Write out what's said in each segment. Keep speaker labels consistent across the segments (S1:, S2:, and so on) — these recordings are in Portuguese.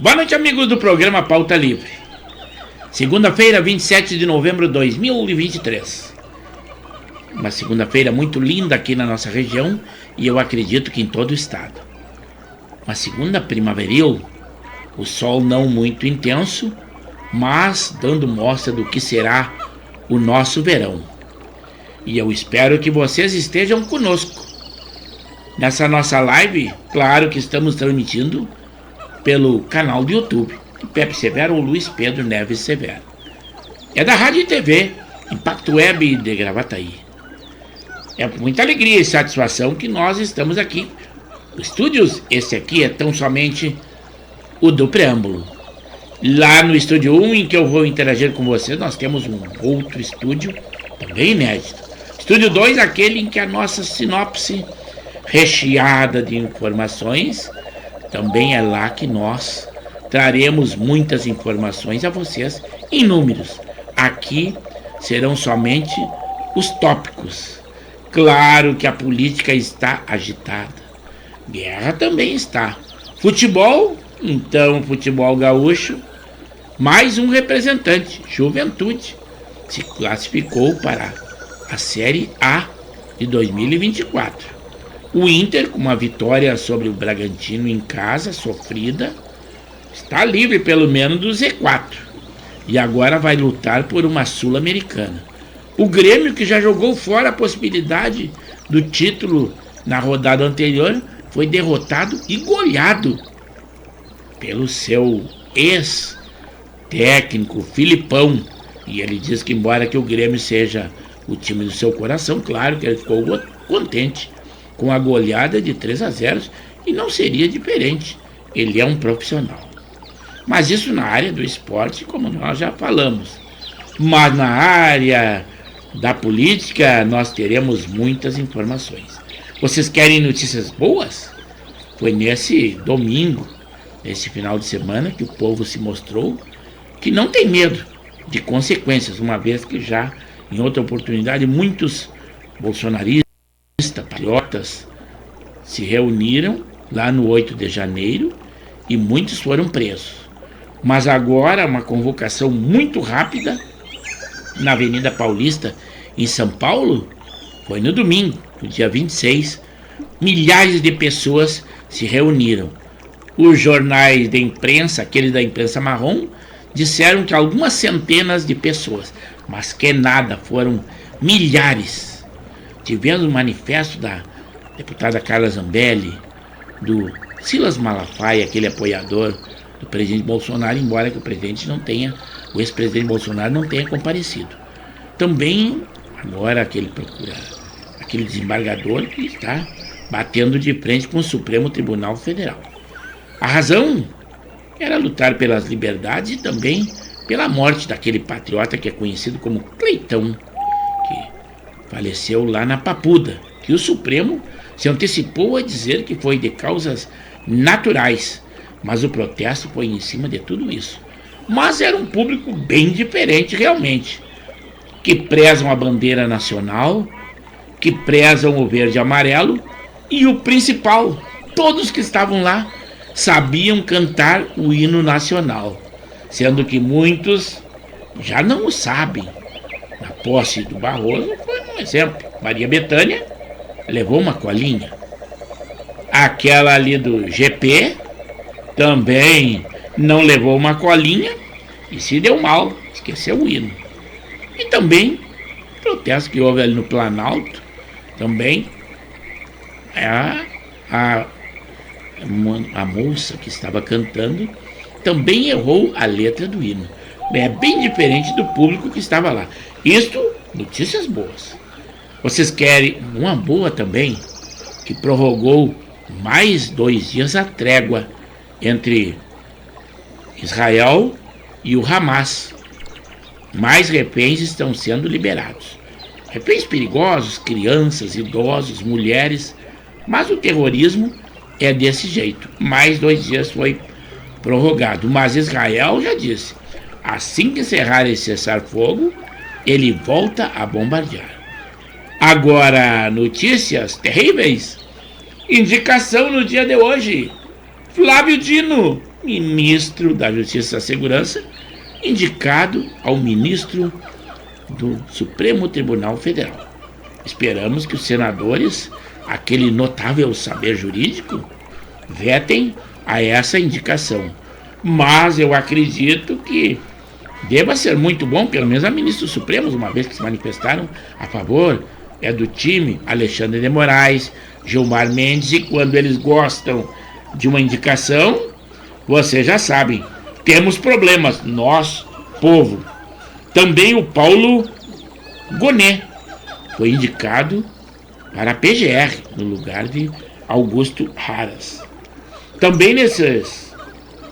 S1: Boa noite, amigos do programa Pauta Livre. Segunda-feira, 27 de novembro de 2023. Uma segunda-feira muito linda aqui na nossa região e eu acredito que em todo o estado. Uma segunda primaveril, o sol não muito intenso, mas dando mostra do que será o nosso verão. E eu espero que vocês estejam conosco. Nessa nossa live, claro que estamos transmitindo pelo canal do YouTube de Pepe Severo ou Luiz Pedro Neves Severo. É da Rádio e TV, Impacto Web de Gravataí. É com muita alegria e satisfação que nós estamos aqui. Os estúdios, esse aqui é tão somente o do preâmbulo. Lá no estúdio 1, em que eu vou interagir com vocês, nós temos um outro estúdio, também inédito. Estúdio 2, aquele em que a nossa sinopse recheada de informações, também é lá que nós traremos muitas informações a vocês em números. Aqui serão somente os tópicos. Claro que a política está agitada. Guerra também está. Futebol, então futebol gaúcho, mais um representante, Juventude, se classificou para a Série A de 2024. O Inter, com uma vitória sobre o Bragantino em casa, sofrida, está livre pelo menos do Z4. E agora vai lutar por uma Sul-Americana. O Grêmio, que já jogou fora a possibilidade do título na rodada anterior, foi derrotado e goleado pelo seu ex-técnico, Filipão. E ele diz que, embora que o Grêmio seja o time do seu coração, claro que ele ficou contente com a goleada de 3-0 e não seria diferente. Ele é um profissional. Mas isso na área do esporte, como nós já falamos. Mas na área da política, nós teremos muitas informações. Vocês querem notícias boas? Foi nesse domingo, nesse final de semana, que o povo se mostrou que não tem medo de consequências, uma vez que já, em outra oportunidade, muitos bolsonaristas, patriotas, se reuniram lá no 8 de janeiro e muitos foram presos. Mas agora uma convocação muito rápida na Avenida Paulista, em São Paulo, foi no domingo, no dia 26. Milhares de pessoas se reuniram. Os jornais de imprensa, aqueles da imprensa marrom, disseram que algumas centenas de pessoas, mas que nada, foram milhares. Tivemos um manifesto da deputada Carla Zambelli, do Silas Malafaia, aquele apoiador do presidente Bolsonaro, embora que o ex-presidente Bolsonaro não tenha comparecido. Também, agora, aquele desembargador que está batendo de frente com o Supremo Tribunal Federal. A razão era lutar pelas liberdades e também pela morte daquele patriota que é conhecido como Cleitão, que faleceu lá na Papuda, que o Supremo se antecipou a dizer que foi de causas naturais, mas o protesto foi em cima de tudo isso. Mas era um público bem diferente realmente, que prezam a bandeira nacional, que prezam o verde e amarelo, e o principal, todos que estavam lá sabiam cantar o hino nacional, sendo que muitos já não o sabem. Na posse do Barroso foi um exemplo. Maria Bethânia levou uma colinha. Aquela ali do GP também não levou uma colinha e se deu mal, esqueceu o hino. E também o protesto que houve ali no Planalto, também a moça que estava cantando também errou a letra do hino. É bem diferente do público que estava lá. Isto, notícias boas. Vocês querem uma boa também, que prorrogou mais 2 dias a trégua entre Israel e o Hamas. Mais reféns estão sendo liberados. Reféns perigosos, crianças, idosos, mulheres, mas o terrorismo é desse jeito. Mais 2 dias foi prorrogado, mas Israel já disse, assim que encerrar esse cessar-fogo, ele volta a bombardear. Agora, notícias terríveis. Indicação no dia de hoje. Flávio Dino ministro da Justiça e da Segurança, indicado ao ministro do Supremo Tribunal Federal. Esperamos que os senadores, aquele notável saber jurídico, vetem a essa indicação. Mas eu acredito que deva ser muito bom, pelo menos a ministros supremos, uma vez que se manifestaram a favor, do time Alexandre de Moraes, Gilmar Mendes, e quando eles gostam de uma indicação, vocês já sabem, temos problemas, nós, povo. Também o Paulo Gonet foi indicado para a PGR, no lugar de Augusto Haras. Também nesses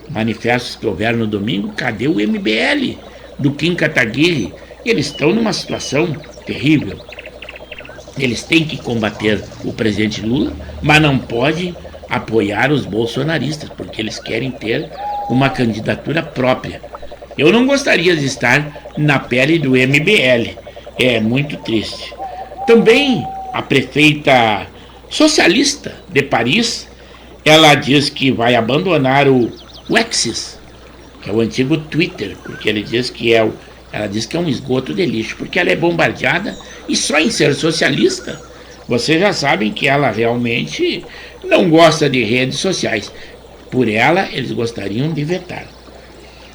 S1: manifestos que houveram no domingo, cadê o MBL do Kim Kataguiri? Eles estão numa situação terrível. Eles têm que combater o presidente Lula, mas não pode apoiar os bolsonaristas, porque eles querem ter uma candidatura própria. Eu não gostaria de estar na pele do MBL, é muito triste. Também a prefeita socialista de Paris, ela diz que vai abandonar o X's, que é o antigo Twitter, porque ela diz que é um esgoto de lixo, porque ela é bombardeada, e só em ser socialista, vocês já sabem que ela realmente não gosta de redes sociais. Por ela, eles gostariam de vetar.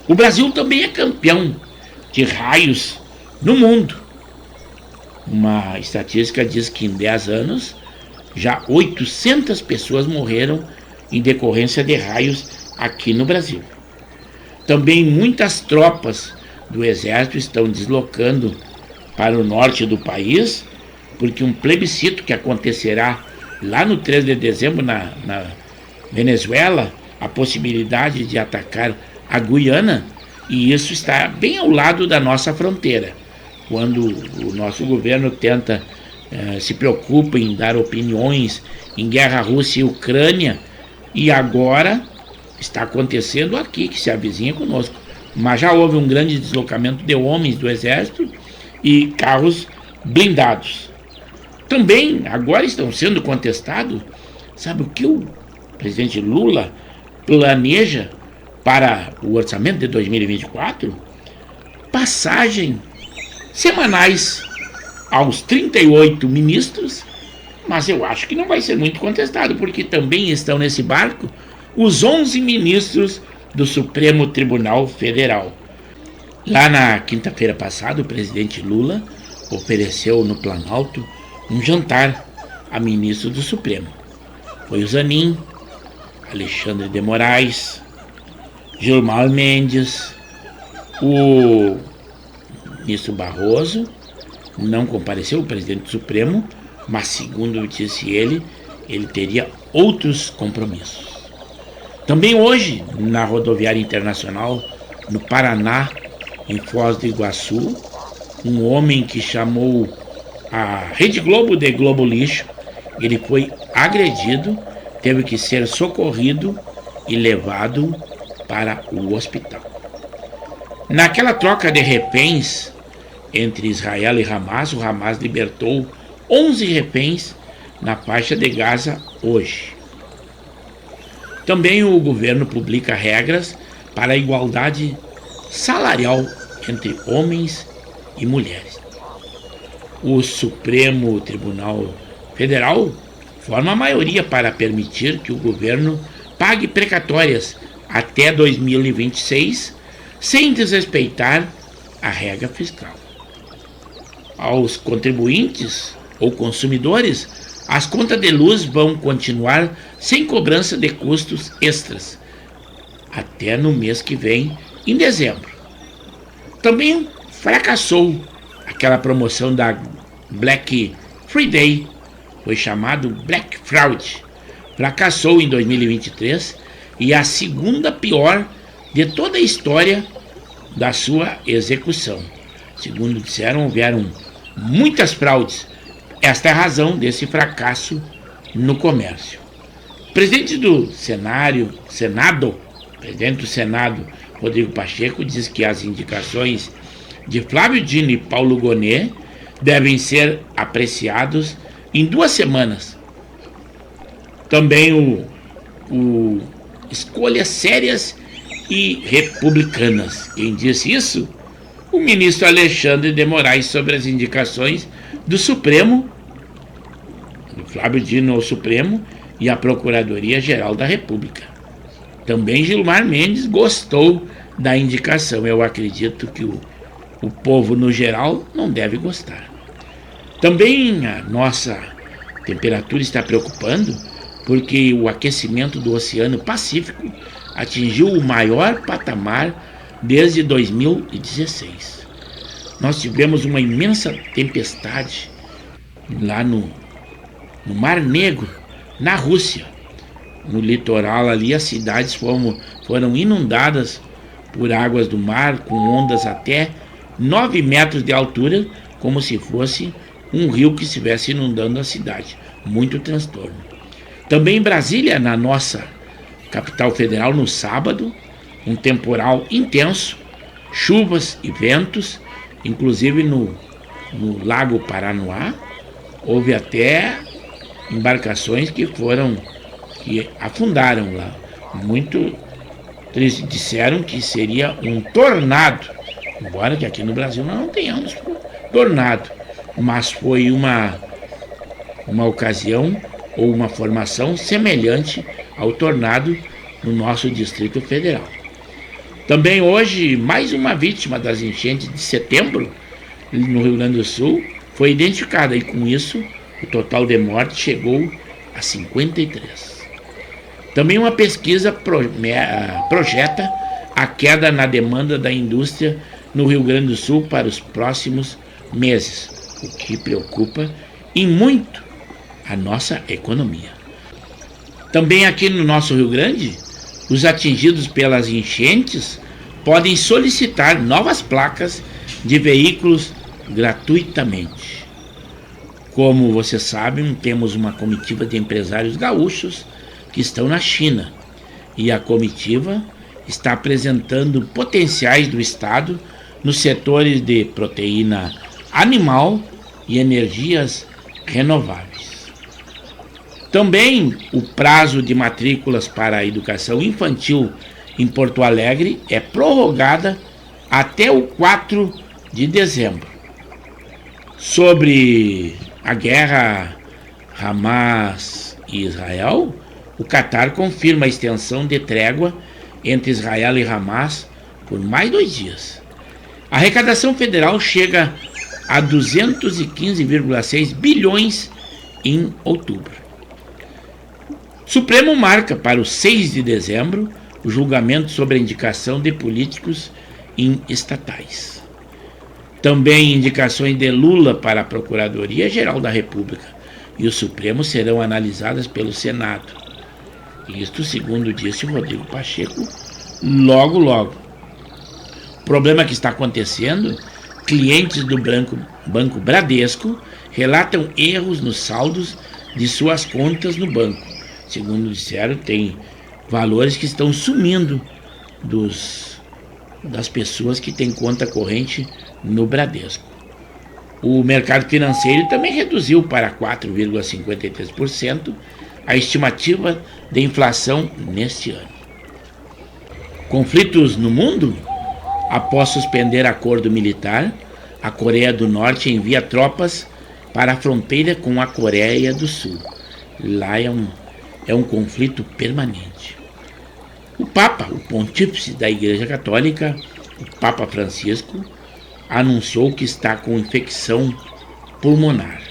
S1: O Brasil também é campeão de raios no mundo. Uma estatística diz que em 10 anos, já 800 pessoas morreram em decorrência de raios aqui no Brasil. Também muitas tropas do Exército estão deslocando para o norte do país, porque um plebiscito que acontecerá lá no 3 de dezembro na Venezuela, a possibilidade de atacar a Guiana, e isso está bem ao lado da nossa fronteira. Quando o nosso governo se preocupa em dar opiniões em guerra Rússia e Ucrânia, e agora está acontecendo aqui, que se avizinha conosco. Mas já houve um grande deslocamento de homens do Exército e carros blindados. Também agora estão sendo contestados, sabe o que o presidente Lula planeja para o orçamento de 2024? Passagem semanais aos 38 ministros, mas eu acho que não vai ser muito contestado, porque também estão nesse barco os 11 ministros do Supremo Tribunal Federal. Lá na quinta-feira passada, o presidente Lula ofereceu no Planalto um jantar a ministros do Supremo. Foi o Zanin, Alexandre de Moraes, Gilmar Mendes, o ministro Barroso não compareceu, o presidente do Supremo, mas segundo disse ele teria outros compromissos. Também hoje, na rodoviária internacional, no Paraná, em Foz do Iguaçu, um homem que chamou a Rede Globo de Globo Lixo, ele foi agredido, teve que ser socorrido e levado para o hospital. Naquela troca de reféns entre Israel e Hamas, o Hamas libertou 11 reféns na faixa de Gaza hoje. Também o governo publica regras para a igualdade salarial entre homens e mulheres. O Supremo Tribunal Federal forma a maioria para permitir que o governo pague precatórias até 2026, sem desrespeitar a regra fiscal. Aos contribuintes ou consumidores, as contas de luz vão continuar sem cobrança de custos extras até no mês que vem, em dezembro. Também fracassou aquela promoção da Black Friday, foi chamado Black Fraud. Fracassou em 2023 e é a segunda pior de toda a história da sua execução. Segundo disseram, houveram muitas fraudes. Esta é a razão desse fracasso no comércio. O presidente do Senado, Rodrigo Pacheco, diz que as indicações de Flávio Dino e Paulo Gonet devem ser apreciados em 2 semanas. Também o escolhas sérias e republicanas. Quem disse isso? O ministro Alexandre de Moraes, sobre as indicações do Supremo, do Flávio Dino ao Supremo e à Procuradoria-Geral da República. Também Gilmar Mendes gostou da indicação. Eu acredito que o povo, no geral, não deve gostar. Também a nossa temperatura está preocupando, porque o aquecimento do Oceano Pacífico atingiu o maior patamar desde 2016. Nós tivemos uma imensa tempestade lá no Mar Negro, na Rússia. No litoral ali, as cidades foram inundadas por águas do mar, com ondas até 9 metros de altura, como se fosse um rio que estivesse inundando a cidade. Muito transtorno. Também em Brasília, na nossa capital federal, no sábado, um temporal intenso, chuvas e ventos, inclusive no Lago Paranoá, houve até embarcações que afundaram lá. Eles disseram que seria um tornado, embora que aqui no Brasil nós não tenhamos tornado, mas foi uma ocasião ou uma formação semelhante ao tornado no nosso Distrito Federal. Também hoje, mais uma vítima das enchentes de setembro no Rio Grande do Sul foi identificada, e com isso o total de mortes chegou a 53. Também uma pesquisa projeta a queda na demanda da indústria no Rio Grande do Sul para os próximos meses, o que preocupa em muito a nossa economia. Também aqui no nosso Rio Grande, os atingidos pelas enchentes podem solicitar novas placas de veículos gratuitamente. Como vocês sabem, temos uma comitiva de empresários gaúchos que estão na China, e a comitiva está apresentando potenciais do Estado nos setores de proteína animal e energias renováveis. Também o prazo de matrículas para a educação infantil em Porto Alegre é prorrogada até o 4 de dezembro. Sobre a guerra Hamas e Israel, o Catar confirma a extensão de trégua entre Israel e Hamas por mais 2 dias. A arrecadação federal chega a 215,6 bilhões em outubro. Supremo marca para o 6 de dezembro o julgamento sobre a indicação de políticos em estatais. Também indicações de Lula para a Procuradoria-Geral da República e o Supremo serão analisadas pelo Senado. Isto, segundo disse o Rodrigo Pacheco, logo. O problema que está acontecendo, clientes do Banco Bradesco relatam erros nos saldos de suas contas no banco. Segundo disseram, tem valores que estão sumindo das pessoas que têm conta corrente no Bradesco. O mercado financeiro também reduziu para 4,53% a estimativa de inflação neste ano. Conflitos no mundo? Após suspender acordo militar, a Coreia do Norte envia tropas para a fronteira com a Coreia do Sul. Lá é um conflito permanente. O Papa, o pontífice da Igreja Católica, o Papa Francisco, anunciou que está com infecção pulmonar.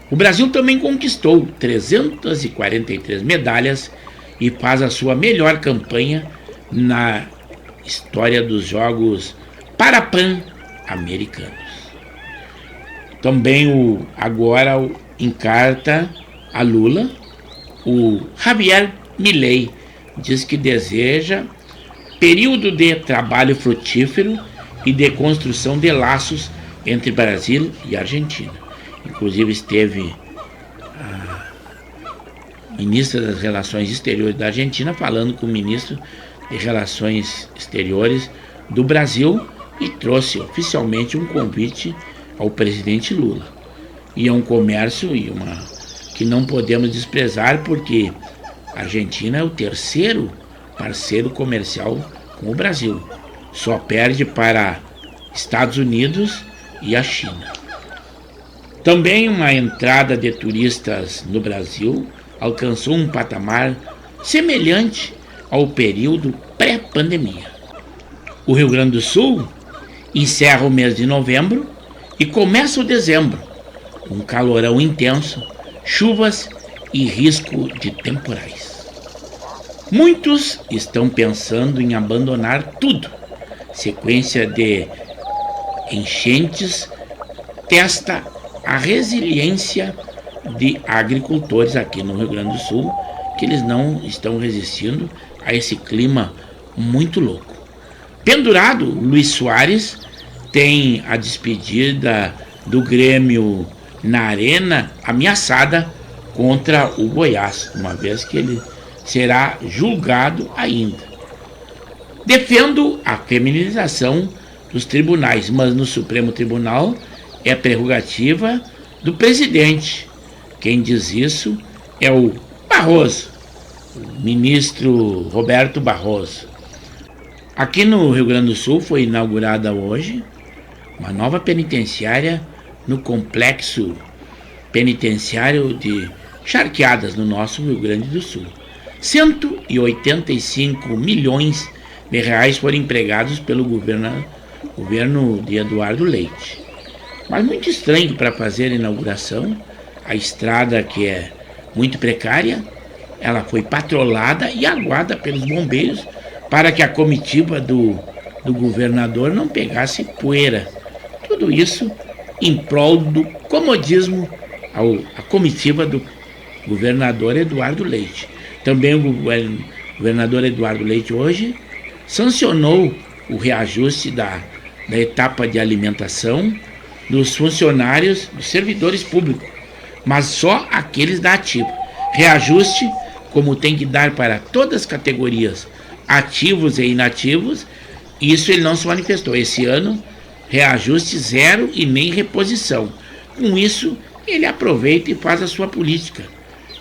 S1: O Brasil também conquistou 343 medalhas e faz a sua melhor campanha na história dos Jogos Parapan-Americanos. Também agora encarta a Lula, o Javier Milei diz que deseja período de trabalho frutífero e de construção de laços entre Brasil e Argentina. Inclusive esteve a ministra das Relações Exteriores da Argentina falando com o ministro de Relações Exteriores do Brasil e trouxe oficialmente um convite ao presidente Lula. E é um comércio que não podemos desprezar, porque a Argentina é o terceiro parceiro comercial com o Brasil. Só perde para Estados Unidos e a China. Também uma entrada de turistas no Brasil alcançou um patamar semelhante ao período pré-pandemia. O Rio Grande do Sul encerra o mês de novembro e começa o dezembro, com calorão intenso, chuvas e risco de temporais. Muitos estão pensando em abandonar tudo. Sequência de enchentes testa a resiliência de agricultores aqui no Rio Grande do Sul, que eles não estão resistindo a esse clima muito louco. Pendurado, Luiz Soares tem a despedida do Grêmio na Arena ameaçada contra o Goiás, uma vez que ele será julgado ainda. Defendo a feminização dos tribunais, mas no Supremo Tribunal é prerrogativa do presidente. Quem diz isso é o Barroso, o ministro Roberto Barroso. Aqui no Rio Grande do Sul foi inaugurada hoje uma nova penitenciária no complexo penitenciário de Charqueadas, no nosso Rio Grande do Sul. 185 milhões de reais foram empregados pelo governo de Eduardo Leite. Mas muito estranho para fazer a inauguração, a estrada, que é muito precária, ela foi patrolada e aguada pelos bombeiros para que a comitiva do governador não pegasse poeira. Tudo isso em prol do comodismo à comitiva do governador Eduardo Leite. Também o governador Eduardo Leite hoje sancionou o reajuste da etapa de alimentação dos funcionários, dos servidores públicos, mas só aqueles da ativa. Reajuste, como tem que dar para todas as categorias, ativos e inativos, isso ele não se manifestou. Esse ano, reajuste zero e nem reposição. Com isso, ele aproveita e faz a sua política,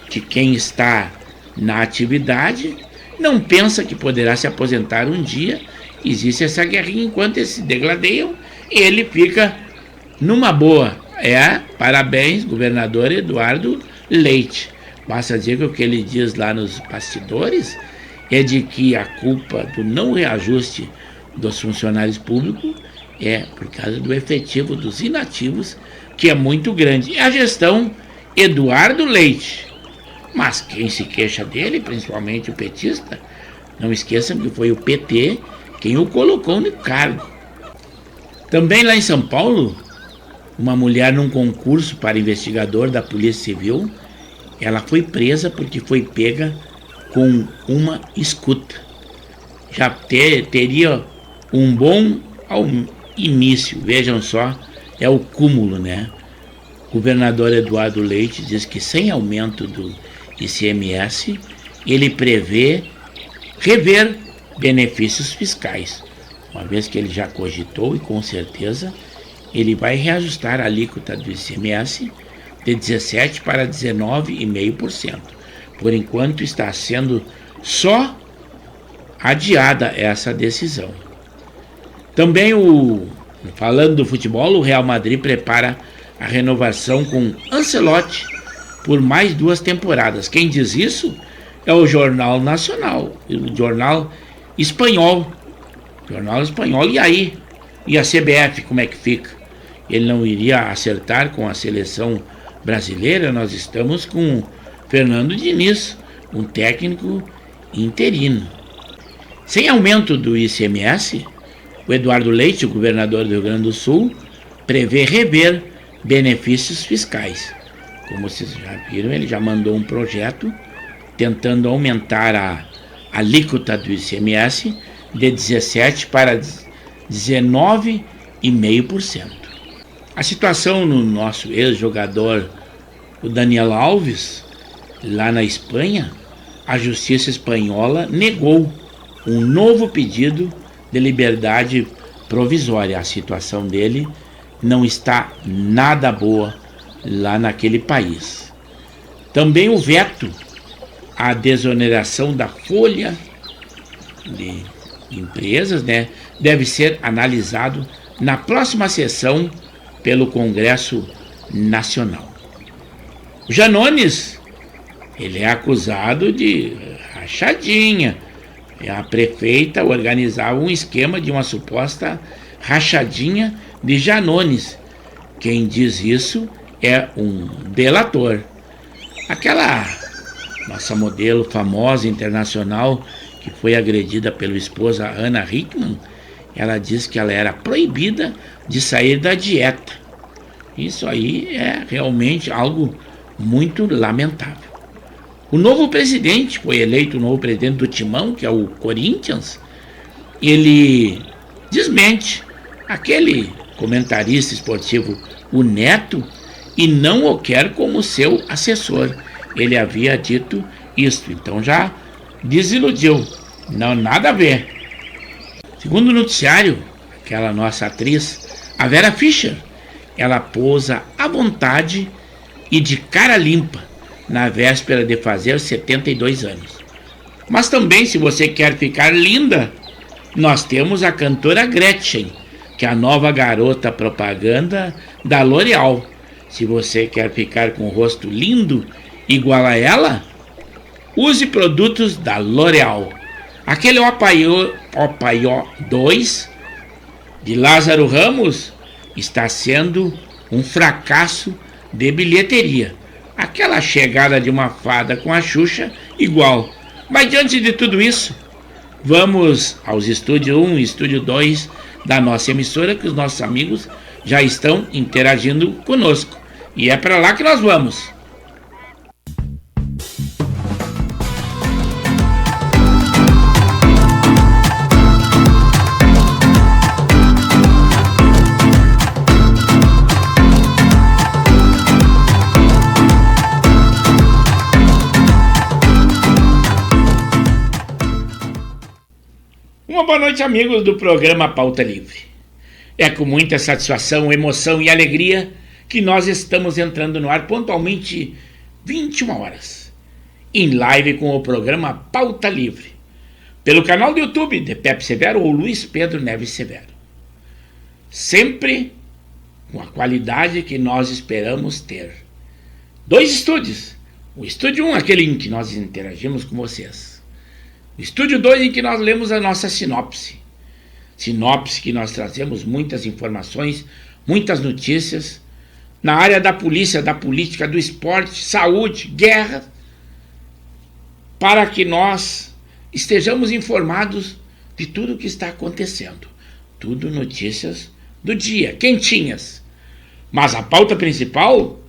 S1: que quem está na atividade não pensa que poderá se aposentar um dia. Existe essa guerrinha, enquanto eles se degladeiam, ele fica numa boa. Parabéns, governador Eduardo Leite. Basta dizer que o que ele diz lá nos bastidores é de que a culpa do não reajuste dos funcionários públicos é por causa do efetivo dos inativos, que é muito grande. É a gestão Eduardo Leite. Mas quem se queixa dele, principalmente o petista, não esqueçam que foi o PT quem o colocou no cargo. Também lá em São Paulo, uma mulher num concurso para investigador da Polícia Civil, ela foi presa porque foi pega com uma escuta. Já teria um bom início, vejam só, é o cúmulo, né? O governador Eduardo Leite diz que sem aumento do ICMS, ele prevê rever benefícios fiscais, uma vez que ele já cogitou e com certeza ele vai reajustar a alíquota do ICMS de 17% para 19,5%. Por enquanto está sendo só adiada essa decisão. Também, falando do futebol, o Real Madrid prepara a renovação com Ancelotti por mais 2 temporadas. Quem diz isso é o Jornal Nacional, o Jornal Espanhol. E aí? E a CBF, como é que fica? Ele não iria acertar com a seleção brasileira? Nós estamos com Fernando Diniz, um técnico interino. Sem aumento do ICMS, o Eduardo Leite, o governador do Rio Grande do Sul, prevê rever benefícios fiscais. Como vocês já viram, ele já mandou um projeto tentando aumentar a alíquota do ICMS de 17% para 19,5%. A situação no nosso ex-jogador, o Daniel Alves, lá na Espanha, a justiça espanhola negou um novo pedido de liberdade provisória. A situação dele não está nada boa lá naquele país. Também o veto à desoneração da folha de empresas, né, deve ser analisado na próxima sessão pelo Congresso Nacional. O Janones, ele é acusado de rachadinha. A prefeita organizava um esquema de uma suposta rachadinha de Janones. Quem diz isso é um delator. Aquela nossa modelo famosa internacional que foi agredida pela esposa Ana Hickman, ela diz que ela era proibida de sair da dieta. Isso aí é realmente algo muito lamentável. O novo presidente, foi eleito o novo presidente do Timão, que é o Corinthians, ele desmente aquele comentarista esportivo, o Neto, e não o quer como seu assessor. Ele havia dito isso, então já desiludiu. Não, nada a ver. Segundo o noticiário, aquela nossa atriz, a Vera Fischer, ela pousa à vontade e de cara limpa na véspera de fazer 72 anos. Mas também, se você quer ficar linda, nós temos a cantora Gretchen, que é a nova garota propaganda da L'Oréal. Se você quer ficar com o rosto lindo igual a ela, use produtos da L'Oréal. Aquele Opaió 2 de Lázaro Ramos está sendo um fracasso de bilheteria. Aquela chegada de uma fada com a Xuxa, igual. Mas diante de tudo isso, vamos aos estúdio 1 e estúdio 2 da nossa emissora, que os nossos amigos já estão interagindo conosco. E é para lá que nós vamos. Uma boa noite, amigos do programa Pauta Livre. É com muita satisfação, emoção e alegria que nós estamos entrando no ar pontualmente 21 horas, em live com o programa Pauta Livre, pelo canal do YouTube de Pepe Severo ou Luiz Pedro Neves Severo. Sempre com a qualidade que nós esperamos ter. 2 estúdios. O estúdio 1, aquele em que nós interagimos com vocês. O estúdio 2, em que nós lemos a nossa sinopse. Sinopse que nós trazemos muitas informações, muitas notícias, na área da polícia, da política, do esporte, saúde, guerra, para que nós estejamos informados de tudo o que está acontecendo. Tudo notícias do dia, quentinhas. Mas a pauta principal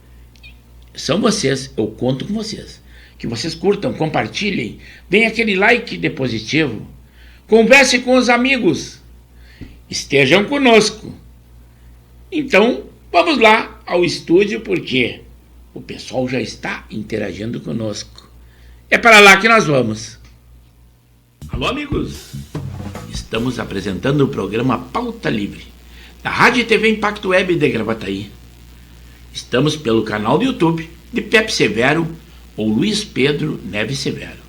S1: são vocês, eu conto com vocês. Que vocês curtam, compartilhem, deem aquele like de positivo, conversem com os amigos, estejam conosco. Então, vamos lá ao estúdio, porque o pessoal já está interagindo conosco. É para lá que nós vamos. Alô, amigos! Estamos apresentando o programa Pauta Livre, da Rádio e TV Impacto Web de Gravataí. Estamos pelo canal do YouTube de Pepe Severo ou Luiz Pedro Neves Severo.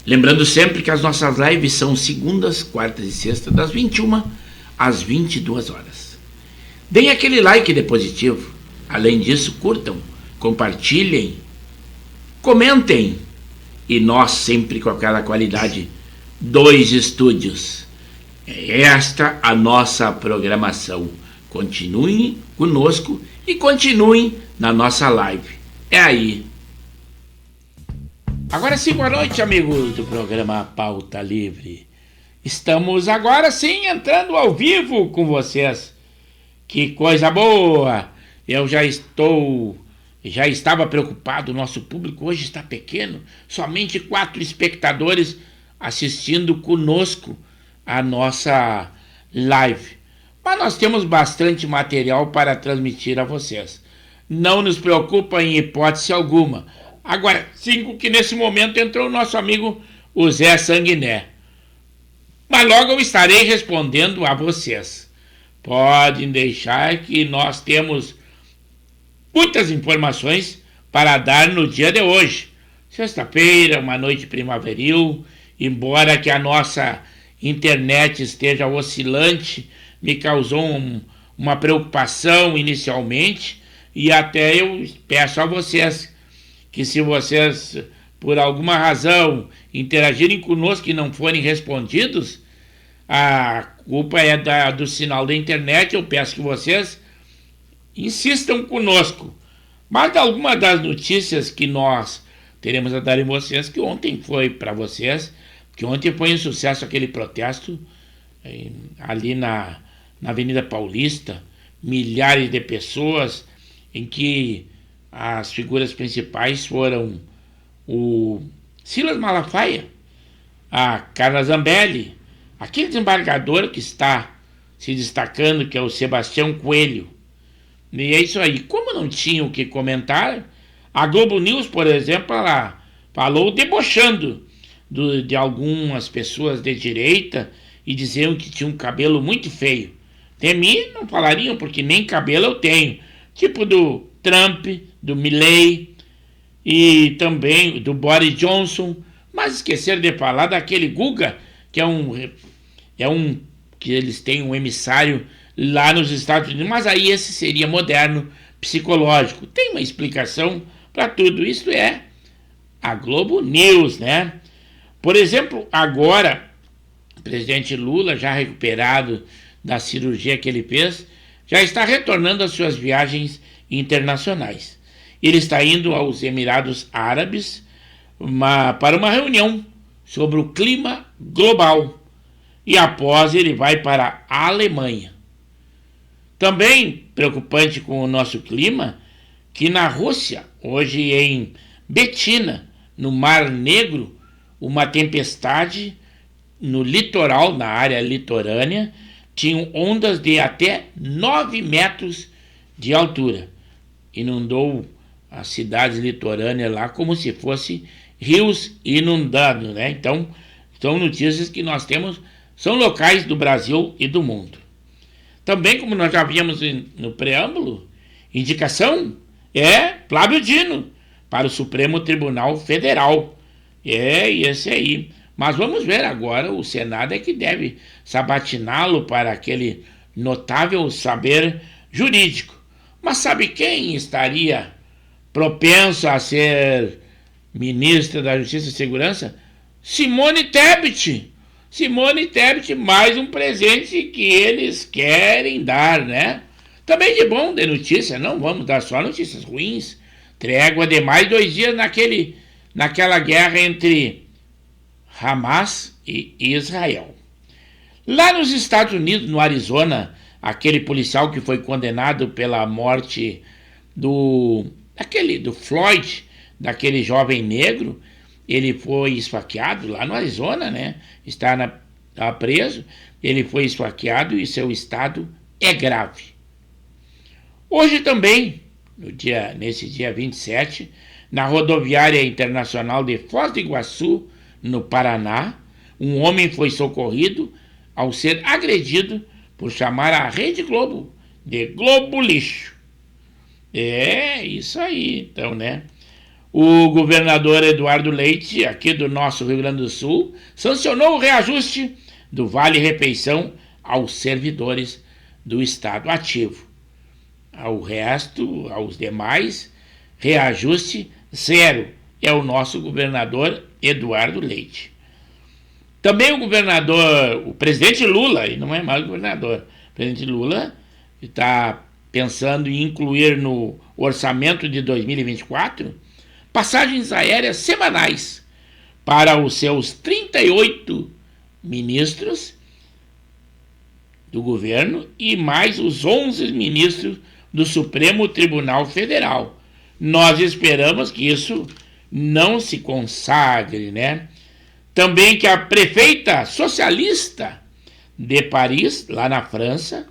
S1: Lembrando sempre que as nossas lives são segundas, quartas e sextas, das 21 às 22 horas. Deem aquele like de positivo. Além disso, curtam, compartilhem, comentem. E nós sempre com aquela qualidade, 2 estúdios. É esta a nossa programação. Continuem conosco e continuem na nossa live. É aí. Agora sim, boa noite, amigos do programa Pauta Livre. Estamos agora sim entrando ao vivo com vocês. Que coisa boa! Eu já estava preocupado, o nosso público hoje está pequeno, somente 4 espectadores assistindo conosco a nossa live. Mas nós temos bastante material para transmitir a vocês. Não nos preocupa em hipótese alguma. Agora, 5 que nesse momento entrou o nosso amigo o Zé Sanguiné. Mas logo eu estarei respondendo a vocês. Podem deixar que nós temos muitas informações para dar no dia de hoje. Sexta-feira, uma noite primaveril, embora que a nossa internet esteja oscilante, me causou uma preocupação inicialmente, e até eu peço a vocês que, se vocês por alguma razão interagirem conosco e não forem respondidos, a culpa é do sinal da internet. Eu peço que vocês insistam conosco. Mas alguma das notícias que nós teremos a dar em vocês, que ontem foi para vocês, que ontem foi um sucesso aquele protesto ali na Avenida Paulista, milhares de pessoas, em que as figuras principais foram o Silas Malafaia, a Carla Zambelli, aquele desembargador que está se destacando, que é o Sebastião Coelho. E é isso aí. Como não tinha o que comentar, a Globo News, por exemplo, ela falou debochando de algumas pessoas de direita e diziam que tinha um cabelo muito feio. De mim não falariam, porque nem cabelo eu tenho. Tipo do Trump, do Milley e também do Boris Johnson. Mas esqueceram de falar daquele Guga, que que eles têm um emissário lá nos Estados Unidos. Mas aí esse seria moderno, psicológico. Tem uma explicação para tudo. Isso é a Globo News, né? Por exemplo, agora, o presidente Lula, já recuperado da cirurgia que ele fez, já está retornando às suas viagens internacionais. Ele está indo aos Emirados Árabes para uma reunião sobre o clima global. E após ele vai para a Alemanha. Também preocupante com o nosso clima, que na Rússia, hoje em Betina, no Mar Negro, uma tempestade no litoral, na área litorânea, tinham ondas de até 9 metros de altura. Inundou as cidades litorâneas lá como se fossem rios inundados, né? Então, são notícias que nós temos, são locais do Brasil e do mundo. Também, como nós já vimos no preâmbulo, indicação é Flávio Dino para o Supremo Tribunal Federal. É esse aí. Mas vamos ver agora, o Senado é que deve sabatiná-lo para aquele notável saber jurídico. Mas sabe quem estaria propenso a ser ministra da Justiça e Segurança? Simone Tebet. Simone Tebet, mais um presente que eles querem dar, né? Também de bom, de notícia, não vamos dar só notícias ruins. Trégua de mais 2 dias naquela guerra entre Hamas e Israel. Lá nos Estados Unidos, no Arizona, aquele policial que foi condenado pela morte do Floyd, daquele jovem negro, ele foi esfaqueado lá no Arizona, né? Está preso, ele foi esfaqueado e seu estado é grave. Hoje também, nesse dia 27, na rodoviária internacional de Foz do Iguaçu, no Paraná, um homem foi socorrido ao ser agredido por chamar a Rede Globo de Globo Lixo. É isso aí, então, né? O governador Eduardo Leite, aqui do nosso Rio Grande do Sul, sancionou o reajuste do Vale Refeição aos servidores do Estado ativo. Ao resto, aos demais, reajuste zero. É o nosso governador Eduardo Leite. Também o presidente Lula, e não é mais governador, o presidente Lula está pensando em incluir no orçamento de 2024 passagens aéreas semanais para os seus 38 ministros do governo e mais os 11 ministros do Supremo Tribunal Federal. Nós esperamos que isso não se consagre, né? Também que a prefeita socialista de Paris, lá na França,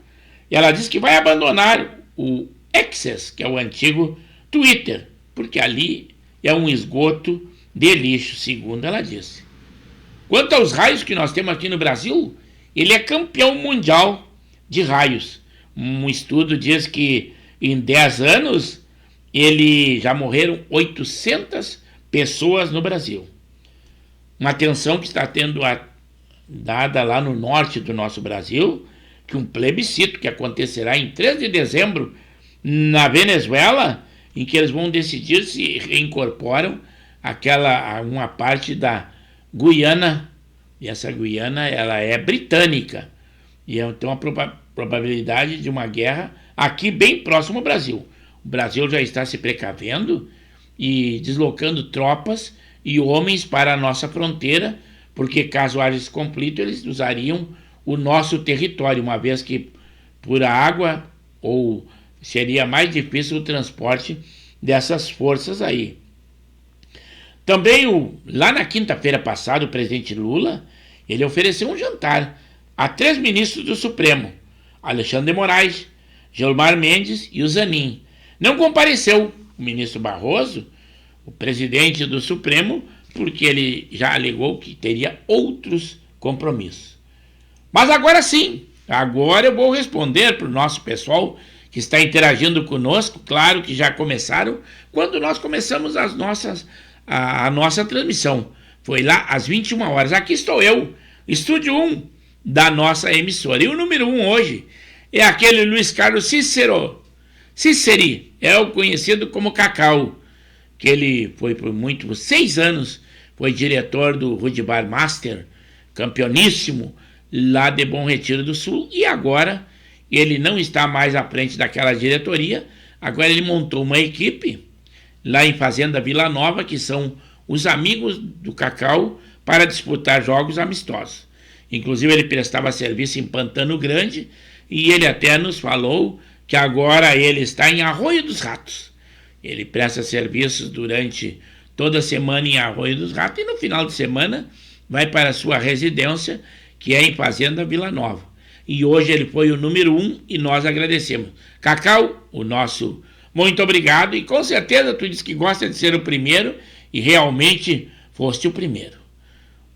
S1: ela diz que vai abandonar o X, que é o antigo Twitter, porque ali é um esgoto de lixo, segundo ela disse. Quanto aos raios que nós temos aqui no Brasil, ele é campeão mundial de raios. Um estudo diz que em 10 anos já morreram 800 pessoas no Brasil. uma tensão que está tendo dada lá no norte do nosso Brasil, que um plebiscito que acontecerá em 3 de dezembro na Venezuela, em que eles vão decidir se reincorporam uma parte da Guiana, e essa Guiana ela é britânica, e então a probabilidade de uma guerra aqui bem próximo ao Brasil. O Brasil já está se precavendo e deslocando tropas e homens para a nossa fronteira, porque caso haja esse conflito, eles usariam o nosso território, uma vez que por água ou seria mais difícil o transporte dessas forças aí. Também, lá na quinta-feira passada, o presidente Lula, ele ofereceu um jantar a 3 ministros do Supremo, Alexandre de Moraes, Gilmar Mendes e o Zanin. Não compareceu o ministro Barroso, o presidente do Supremo, porque ele já alegou que teria outros compromissos. Mas agora sim, agora eu vou responder para o nosso pessoal que está interagindo conosco. Claro que já começaram quando nós começamos a nossa transmissão. Foi lá às 21 horas. Aqui estou eu, estúdio 1 da nossa emissora. E o número 1 hoje é aquele Luiz Carlos Ciceri, é o conhecido como Cacau, que ele foi por 6 anos, foi diretor do Rugby Bar Master, campeoníssimo, lá de Bom Retiro do Sul, e agora ele não está mais à frente daquela diretoria, agora ele montou uma equipe lá em Fazenda Vila Nova, que são os amigos do Cacau, para disputar jogos amistosos. Inclusive ele prestava serviço em Pantano Grande, e ele até nos falou que agora ele está em Arroio dos Ratos. Ele presta serviços durante toda a semana em Arroio dos Ratos e no final de semana vai para a sua residência, que é em Fazenda Vila Nova. E hoje ele foi o número 1 e nós agradecemos. Cacau, o nosso muito obrigado, e com certeza tu disse que gosta de ser o primeiro e realmente foste o primeiro.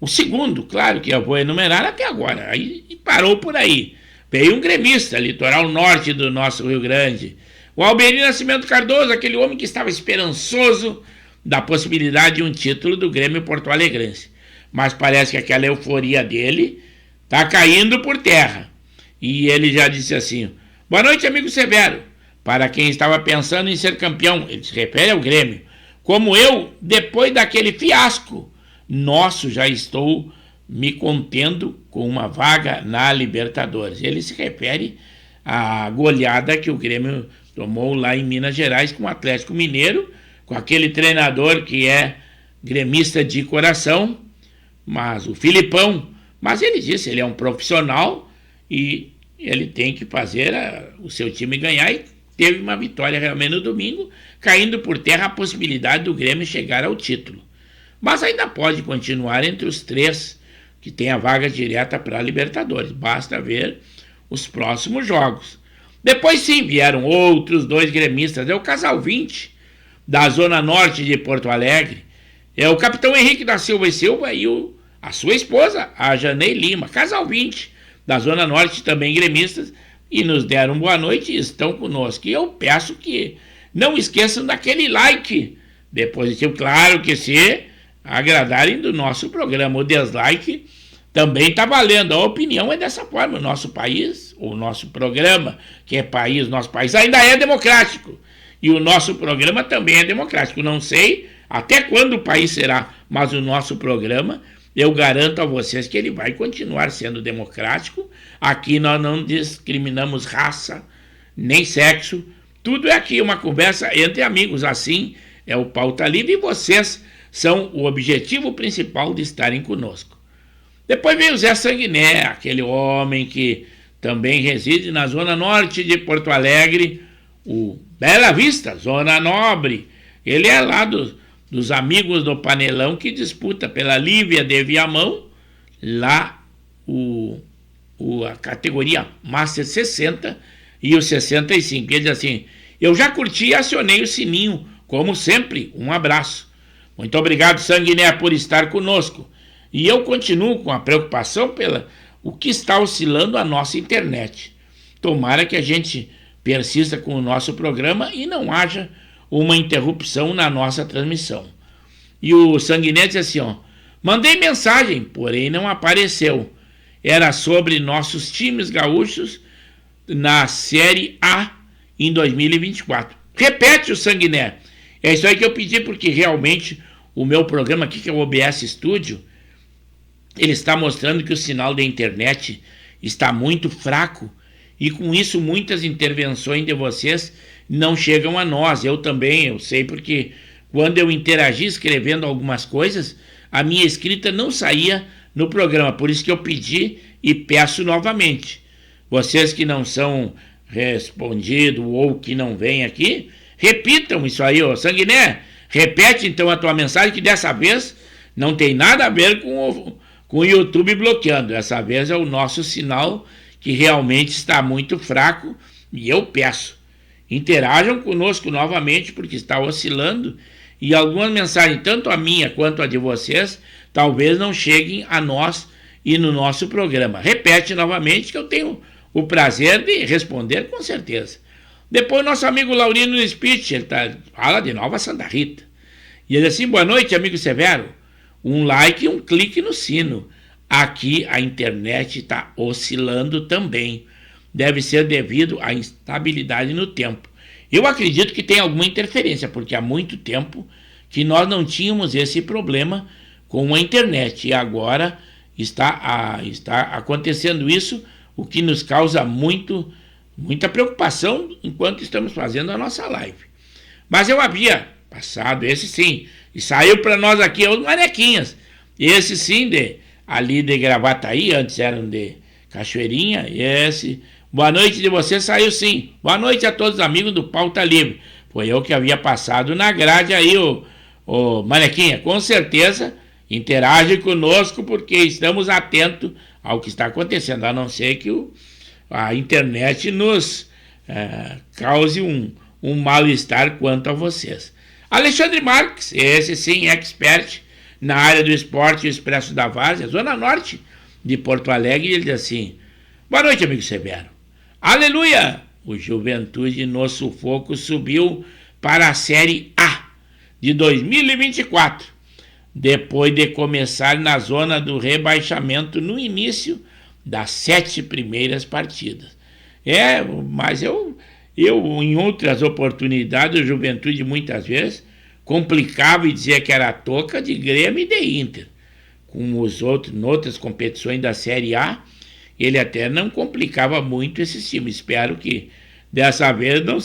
S1: O segundo, claro que eu vou enumerar até agora, aí parou por aí. Veio um gremista, litoral norte do nosso Rio Grande, o Alberino Nascimento Cardoso, aquele homem que estava esperançoso da possibilidade de um título do Grêmio Porto Alegrense. Mas parece que aquela euforia dele está caindo por terra. E ele já disse assim: boa noite, amigo Severo. Para quem estava pensando em ser campeão, ele se refere ao Grêmio, como eu, depois daquele fiasco nosso, já estou me contendo com uma vaga na Libertadores. Ele se refere à goleada que o Grêmio tomou lá em Minas Gerais com o Atlético Mineiro, com aquele treinador que é gremista de coração, mas o Filipão. Mas ele disse, ele é um profissional e ele tem que fazer o seu time ganhar, e teve uma vitória realmente no domingo, caindo por terra a possibilidade do Grêmio chegar ao título. Mas ainda pode continuar entre os 3 que tem a vaga direta para a Libertadores. Basta ver os próximos jogos. Depois sim vieram outros 2 gremistas. É o Casal 20, da Zona Norte de Porto Alegre. É o capitão Henrique da Silva e Silva e a sua esposa, a Janei Lima. Casal 20, da Zona Norte, também gremistas, e nos deram boa noite e estão conosco. E eu peço que não esqueçam daquele like positivo. Claro que se agradarem do nosso programa. O dislike também está valendo. A opinião é dessa forma. O nosso país, o nosso programa, que é país, nosso país ainda é democrático. E o nosso programa também é democrático. Não sei até quando o país será, mas o nosso programa, eu garanto a vocês que ele vai continuar sendo democrático. Aqui nós não discriminamos raça, nem sexo. Tudo é aqui uma conversa entre amigos. Assim é o Pauta Livre, e vocês são o objetivo principal de estarem conosco. Depois veio o Zé Sanguiné, aquele homem que também reside na Zona Norte de Porto Alegre, o Bela Vista, Zona Nobre. Ele é lá dos amigos do Panelão, que disputa pela Lívia de Viamão, lá a categoria Master 60 e o 65. Ele diz assim: eu já curti e acionei o sininho, como sempre, um abraço. Muito obrigado, Sanguiné, por estar conosco. E eu continuo com a preocupação o que está oscilando a nossa internet. Tomara que a gente persista com o nosso programa e não haja uma interrupção na nossa transmissão. E o Sanguiné diz assim, Mandei mensagem, porém não apareceu. Era sobre nossos times gaúchos na Série A em 2024. Repete o Sanguiné. É isso aí que eu pedi, porque realmente o meu programa aqui, que é o OBS Studio, ele está mostrando que o sinal da internet está muito fraco e com isso muitas intervenções de vocês não chegam a nós. Eu também, eu sei, porque quando eu interagi escrevendo algumas coisas, a minha escrita não saía no programa. Por isso que eu pedi e peço novamente. Vocês que não são respondidos ou que não vêm aqui, repitam isso aí, ô Sanguiné. Repete então a tua mensagem, que dessa vez não tem nada a ver com o YouTube bloqueando. Dessa vez é o nosso sinal que realmente está muito fraco e eu peço. Interajam conosco novamente, porque está oscilando e algumas mensagens, tanto a minha quanto a de vocês, talvez não cheguem a nós e no nosso programa. Repete novamente que eu tenho o prazer de responder com certeza. Depois nosso amigo Laurino Spitz, ele fala de Nova Santa Rita. E ele diz assim: boa noite, amigo Severo. Um like e um clique no sino. Aqui a internet está oscilando também. Deve ser devido à instabilidade no tempo. Eu acredito que tem alguma interferência, porque há muito tempo que nós não tínhamos esse problema com a internet. E agora está acontecendo isso, o que nos causa muita preocupação enquanto estamos fazendo a nossa live. Mas eu havia passado, esse sim, e saiu para nós aqui os Manequinhas. Esse sim, ali de Gravataí, antes eram de Cachoeirinha, esse... Boa noite de você, saiu sim. Boa noite a todos os amigos do Pauta Livre. Foi eu que havia passado na grade aí, o Manequinha. Com certeza, interage conosco, porque estamos atentos ao que está acontecendo, a não ser que a internet nos cause um mal-estar quanto a vocês. Alexandre Marques, esse sim, expert na área do esporte e expresso da Várzea, zona norte de Porto Alegre, ele diz assim: boa noite, amigo Severo. Aleluia! O Juventude no sufoco subiu para a Série A de 2024, depois de começar na zona do rebaixamento no início das 7 primeiras partidas. Mas eu em outras oportunidades, o Juventude muitas vezes complicava e dizia que era a toca de Grêmio e de Inter. Com os outros, em outras competições da Série A, ele até não complicava muito esse time. Espero que dessa vez não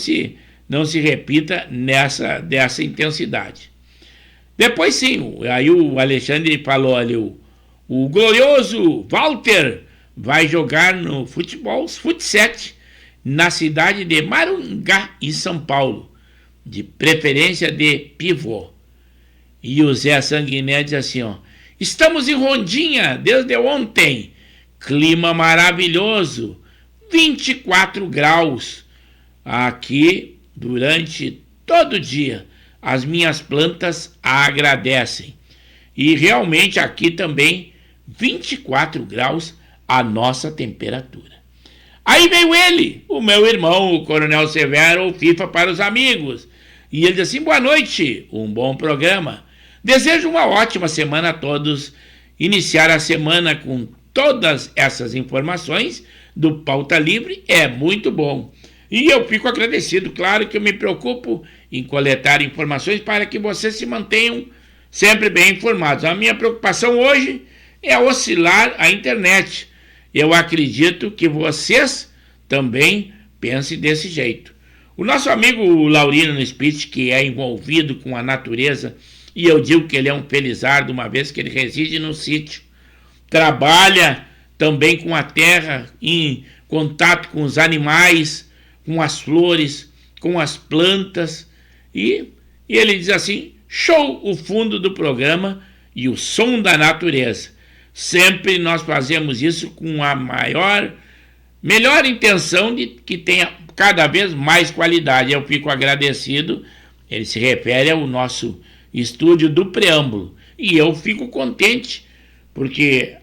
S1: se repita dessa intensidade. Depois sim, aí o Alexandre falou ali, o glorioso Walter vai jogar no Fut7 na cidade de Maringá, em São Paulo, de preferência de pivô. E o Zé Sanguiné diz assim, estamos em Rondinha desde ontem, clima maravilhoso, 24 graus aqui durante todo o dia. As minhas plantas agradecem. E realmente aqui também 24 graus a nossa temperatura. Aí veio ele, o meu irmão, o Coronel Severo, o FIFA para os amigos. E ele diz assim, boa noite, um bom programa. Desejo uma ótima semana a todos. Iniciar a semana com todas essas informações do Pauta Livre é muito bom. E eu fico agradecido, claro que eu me preocupo em coletar informações para que vocês se mantenham sempre bem informados. A minha preocupação hoje é oscilar a internet. Eu acredito que vocês também pensem desse jeito. O nosso amigo Laurino Spitz, que é envolvido com a natureza, e eu digo que ele é um felizardo, uma vez que ele reside no sítio, trabalha também com a terra, em contato com os animais, com as flores, com as plantas, e ele diz assim, show o fundo do programa e o som da natureza. Sempre nós fazemos isso com a melhor intenção de que tenha cada vez mais qualidade. Eu fico agradecido, ele se refere ao nosso estúdio do preâmbulo, e eu fico contente, porque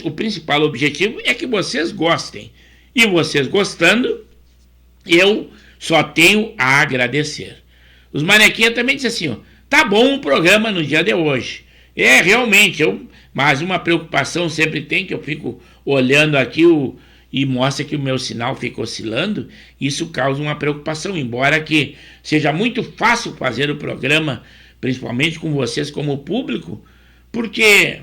S1: o principal objetivo é que vocês gostem, e vocês gostando, eu só tenho a agradecer. Os Manequinhas também dizem assim, tá bom o programa no dia de hoje. Realmente, mas uma preocupação sempre tem, que eu fico olhando aqui e mostra que o meu sinal fica oscilando. Isso causa uma preocupação, embora que seja muito fácil fazer o programa, principalmente com vocês como público, porque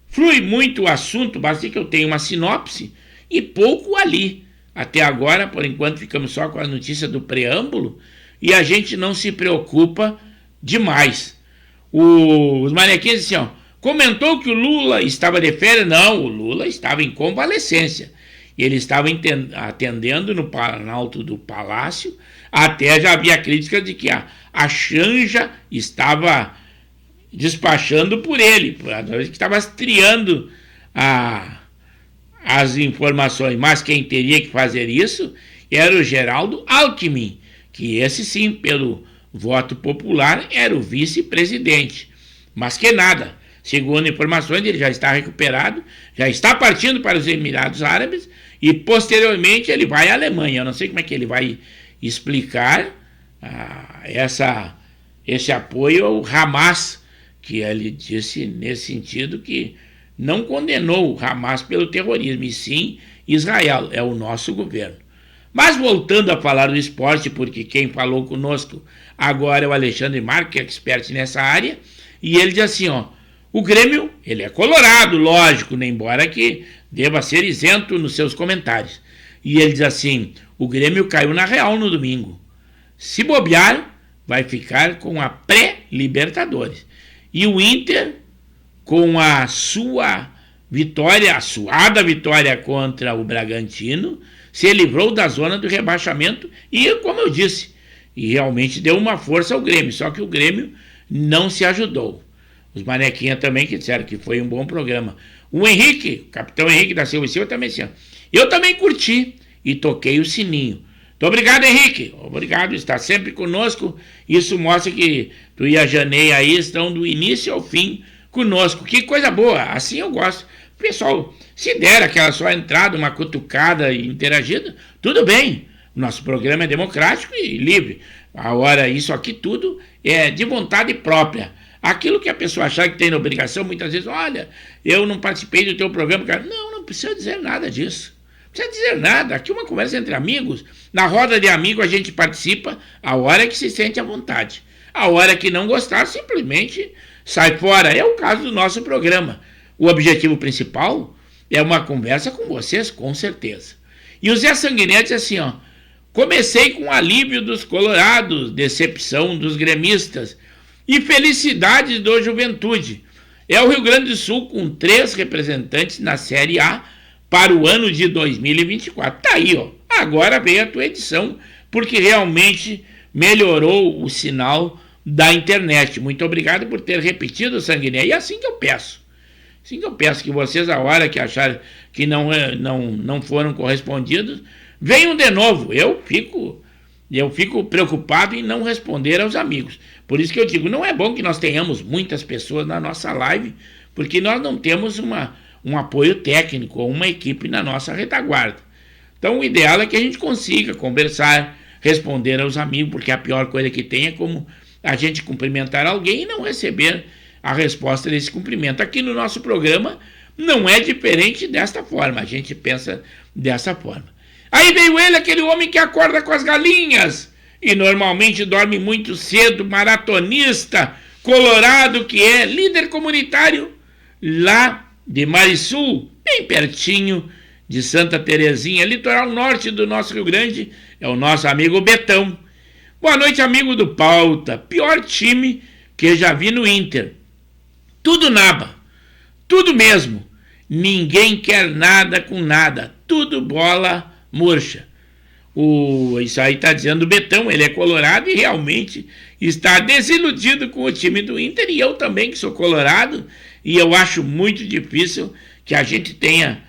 S1: flui muito o assunto, basta que eu tenha uma sinopse e pouco ali. Até agora, por enquanto, ficamos só com as notícias do preâmbulo e a gente não se preocupa demais. Os manequins assim, comentou que o Lula estava de férias. Não, o Lula estava em convalescência. Ele estava atendendo no Planalto do Palácio. Até já havia críticas de que a Xanja estava despachando por ele, que estava triando as informações. Mas quem teria que fazer isso era o Geraldo Alckmin, que esse sim, pelo voto popular, era o vice-presidente. Mas que nada, segundo informações, ele já está recuperado, já está partindo para os Emirados Árabes e posteriormente ele vai à Alemanha. Eu não sei como é que ele vai explicar esse apoio ao Hamas, que ele disse nesse sentido que não condenou o Hamas pelo terrorismo, e sim Israel, é o nosso governo. Mas voltando a falar do esporte, porque quem falou conosco agora é o Alexandre Marques, que é expert nessa área, e ele diz assim, o Grêmio, ele é colorado, lógico, né, embora que deva ser isento nos seus comentários. E ele diz assim, o Grêmio caiu na real no domingo. Se bobear, vai ficar com a pré-Libertadores. E o Inter, com a sua vitória, a suada vitória contra o Bragantino, se livrou da zona do rebaixamento e, como eu disse, e realmente deu uma força ao Grêmio, só que o Grêmio não se ajudou. Os manequinhas também que disseram que foi um bom programa. O Henrique, o capitão Henrique da Silva e Silva também disse, eu também curti e toquei o sininho. Muito obrigado, Henrique. Obrigado, está sempre conosco. Isso mostra que tu e a Janei aí estão do início ao fim conosco. Que coisa boa, assim eu gosto. Pessoal, se der aquela só entrada, uma cutucada e interagida, tudo bem. Nosso programa é democrático e livre. Agora, isso aqui tudo é de vontade própria. Aquilo que a pessoa achar que tem na obrigação, muitas vezes, olha, eu não participei do teu programa. Cara. Não precisa dizer nada disso. Não precisa dizer nada. Aqui é uma conversa entre amigos. Na roda de amigos a gente participa a hora que se sente à vontade. A hora que não gostar, simplesmente sai fora. É o caso do nosso programa. O objetivo principal é uma conversa com vocês, com certeza. E o Zé Sanguinetti assim, comecei com alívio dos colorados, decepção dos gremistas e felicidade do Juventude. É o Rio Grande do Sul com 3 representantes na Série A para o ano de 2024. Tá aí, agora veio a tua edição, porque realmente melhorou o sinal da internet. Muito obrigado por ter repetido, Sanguinetti. E assim que eu peço. Assim que eu peço que vocês, a hora que acharem que não foram correspondidos, venham de novo. Eu fico preocupado em não responder aos amigos. Por isso que eu digo, não é bom que nós tenhamos muitas pessoas na nossa live, porque nós não temos um apoio técnico ou uma equipe na nossa retaguarda. Então o ideal é que a gente consiga conversar, responder aos amigos, porque a pior coisa que tem é como a gente cumprimentar alguém e não receber a resposta desse cumprimento. Aqui no nosso programa não é diferente desta forma, a gente pensa dessa forma. Aí veio ele, aquele homem que acorda com as galinhas e normalmente dorme muito cedo, maratonista, colorado que é, líder comunitário lá de Marisul, bem pertinho de Santa Terezinha, litoral norte do nosso Rio Grande, é o nosso amigo Betão. Boa noite, amigo do Pauta, pior time que já vi no Inter. Tudo naba, tudo mesmo, ninguém quer nada com nada, tudo bola murcha. Isso aí está dizendo o Betão, ele é colorado e realmente está desiludido com o time do Inter, e eu também que sou colorado, e eu acho muito difícil que a gente tenha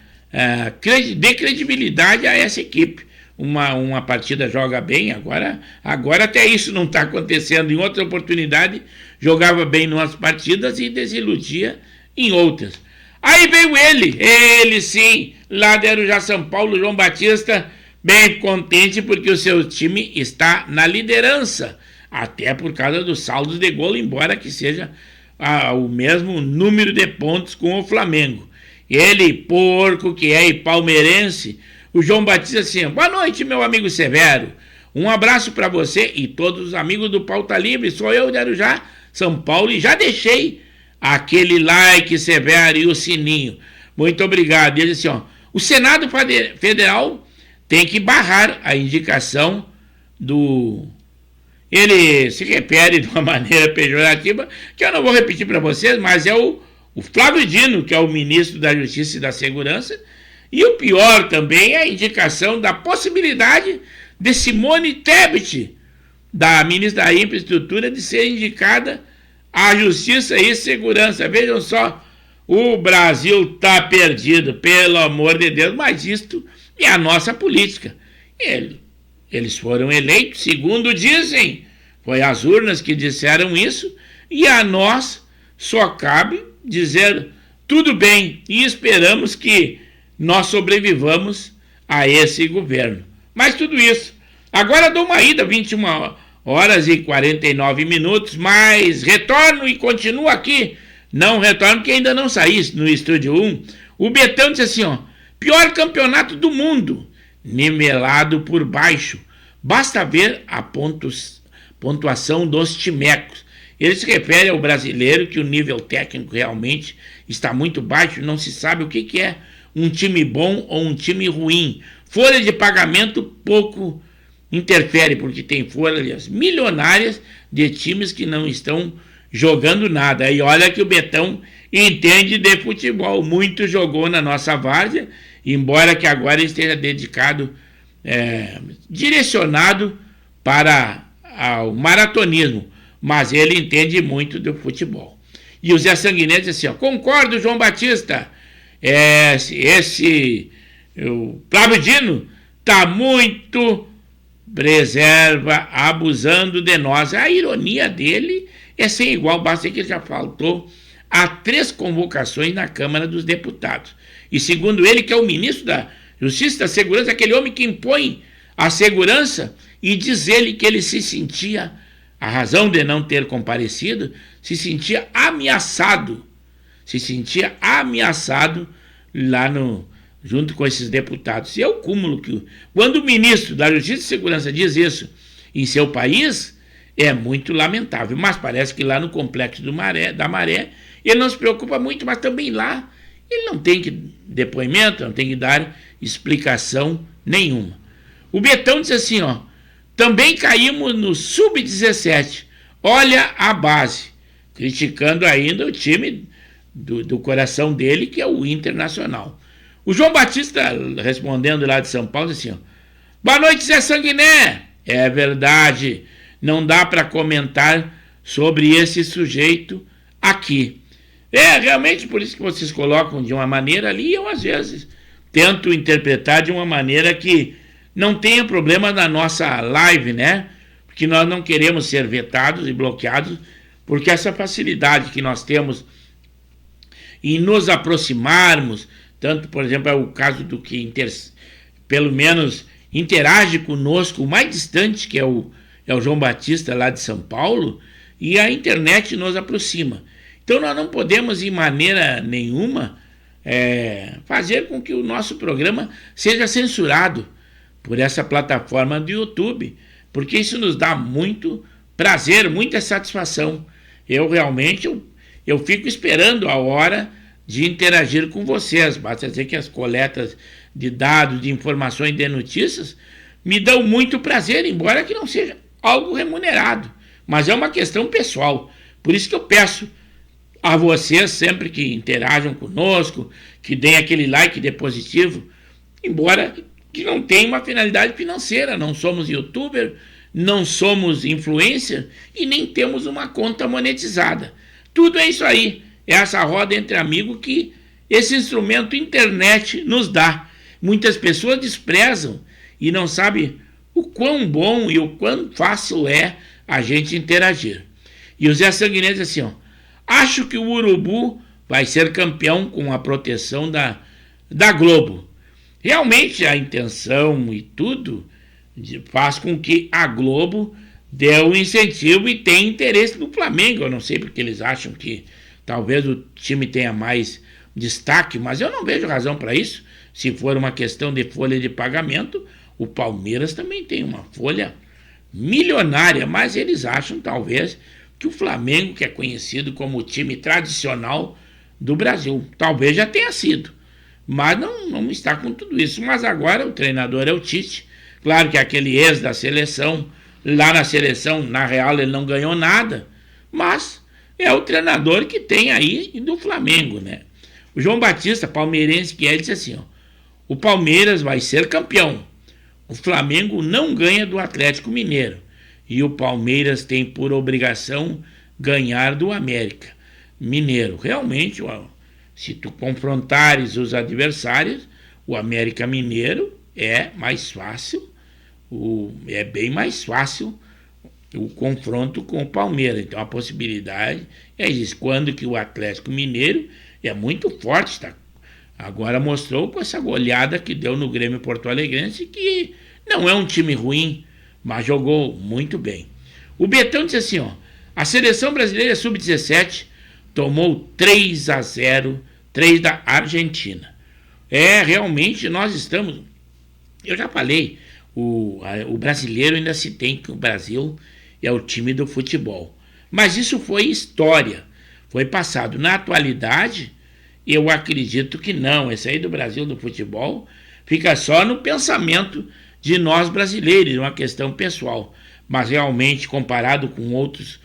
S1: dê credibilidade a essa equipe. Uma partida joga bem, agora até isso não está acontecendo. Em outra oportunidade jogava bem em umas partidas e desiludia em outras. Aí veio ele sim, lá de Arujá, São Paulo, João Batista, bem contente porque o seu time está na liderança, até por causa dos saldos de gol, embora que seja o mesmo número de pontos com o Flamengo. Ele, porco que é e palmeirense, o João Batista assim: boa noite, meu amigo Severo. Um abraço para você e todos os amigos do Pauta Livre. Sou eu, de Arujá, São Paulo, e já deixei aquele like, Severo, e o sininho. Muito obrigado. Ele assim, ó: o Senado Federal tem que barrar a indicação do... Ele se refere de uma maneira pejorativa, que eu não vou repetir para vocês, mas é o Flávio Dino, que é o ministro da Justiça e da Segurança, e o pior também é a indicação da possibilidade de Simone Tebet, da ministra da Infraestrutura, de ser indicada à Justiça e Segurança. Vejam só, o Brasil está perdido, pelo amor de Deus, mas isto é a nossa política. Eles foram eleitos, segundo dizem, foi as urnas que disseram isso, e a nós só cabe dizer tudo bem e esperamos que nós sobrevivamos a esse governo. Mas tudo isso. Agora dou uma ida, 21 horas e 49 minutos, mas retorno e continuo aqui. Não retorno porque ainda não saí no Estúdio 1. O Betão disse assim, ó: pior campeonato do mundo, nivelado por baixo. Basta ver a pontuação dos timecos. Ele se refere ao brasileiro, que o nível técnico realmente está muito baixo, não se sabe o que é um time bom ou um time ruim. Folha de pagamento pouco interfere, porque tem folhas milionárias de times que não estão jogando nada. E olha que o Betão entende de futebol, muito jogou na nossa várzea, embora que agora esteja dedicado, direcionado para o maratonismo, mas ele entende muito do futebol. E o Zé Sanguinete assim, ó: concordo, João Batista, o Flávio Dino está muito preserva, abusando de nós. A ironia dele é sem igual, basta que ele já faltou a 3 convocações na Câmara dos Deputados. E segundo ele, que é o ministro da Justiça e da Segurança, aquele homem que impõe a segurança, e diz ele que ele se sentia, a razão de não ter comparecido, se sentia ameaçado lá junto com esses deputados. E é o cúmulo que, quando o ministro da Justiça e Segurança diz isso em seu país, é muito lamentável. Mas parece que lá no Complexo da Maré, ele não se preocupa muito, mas também lá ele não tem depoimento, não tem que dar explicação nenhuma. O Betão diz assim, ó: também caímos no Sub-17. Olha a base. Criticando ainda o time do coração dele, que é o Internacional. O João Batista, respondendo lá de São Paulo, assim, ó: boa noite, Zé Sanguiné. É verdade, não dá para comentar sobre esse sujeito aqui. Realmente por isso que vocês colocam de uma maneira ali, e eu às vezes tento interpretar de uma maneira que não tenha problema na nossa live, né? Porque nós não queremos ser vetados e bloqueados, porque essa facilidade que nós temos em nos aproximarmos, tanto, por exemplo, é o caso do que pelo menos interage conosco, o mais distante, que é o João Batista lá de São Paulo, e a internet nos aproxima. Então nós não podemos, em maneira nenhuma, fazer com que o nosso programa seja censurado por essa plataforma do YouTube, porque isso nos dá muito prazer, muita satisfação. Eu realmente eu fico esperando a hora de interagir com vocês. Basta dizer que as coletas de dados, de informações, de notícias me dão muito prazer, embora que não seja algo remunerado, mas é uma questão pessoal. Por isso que eu peço a vocês, sempre que interajam conosco, que deem aquele like de positivo, embora que não tenha uma finalidade financeira. Não somos youtuber, não somos influencer e nem temos uma conta monetizada. Tudo é isso aí, é essa roda entre amigos que esse instrumento internet nos dá. Muitas pessoas desprezam e não sabem o quão bom e o quão fácil é a gente interagir. E o Zé Sanguinete diz assim, ó: acho que o Urubu vai ser campeão com a proteção da Globo. Realmente a intenção e tudo faz com que a Globo deu um incentivo e tem interesse no Flamengo. Eu não sei porque eles acham que talvez o time tenha mais destaque, mas eu não vejo razão para isso. Se for uma questão de folha de pagamento, o Palmeiras também tem uma folha milionária, mas eles acham talvez que o Flamengo, que é conhecido como o time tradicional do Brasil, talvez já tenha sido, mas não está com tudo isso. Mas agora o treinador é o Tite, claro que aquele ex da seleção, lá na seleção, na real ele não ganhou nada, mas é o treinador que tem aí do Flamengo, né? O João Batista, palmeirense que é, disse assim, ó, o Palmeiras vai ser campeão, o Flamengo não ganha do Atlético Mineiro e o Palmeiras tem por obrigação ganhar do América Mineiro. Realmente, se tu confrontares os adversários, o América Mineiro é mais fácil, é bem mais fácil o confronto com o Palmeiras. Então a possibilidade é isso, quando que o Atlético Mineiro é muito forte, tá? Agora mostrou com essa goleada que deu no Grêmio Porto Alegrense, que não é um time ruim, mas jogou muito bem. O Betão disse assim, ó, a seleção brasileira sub-17 tomou 3-0, 3 da Argentina. Realmente nós estamos... Eu já falei, o brasileiro ainda se tem que o Brasil é o time do futebol. Mas isso foi história, foi passado. Na atualidade, eu acredito que não. Esse aí do Brasil do futebol fica só no pensamento de nós brasileiros, uma questão pessoal. Mas realmente, comparado com outros...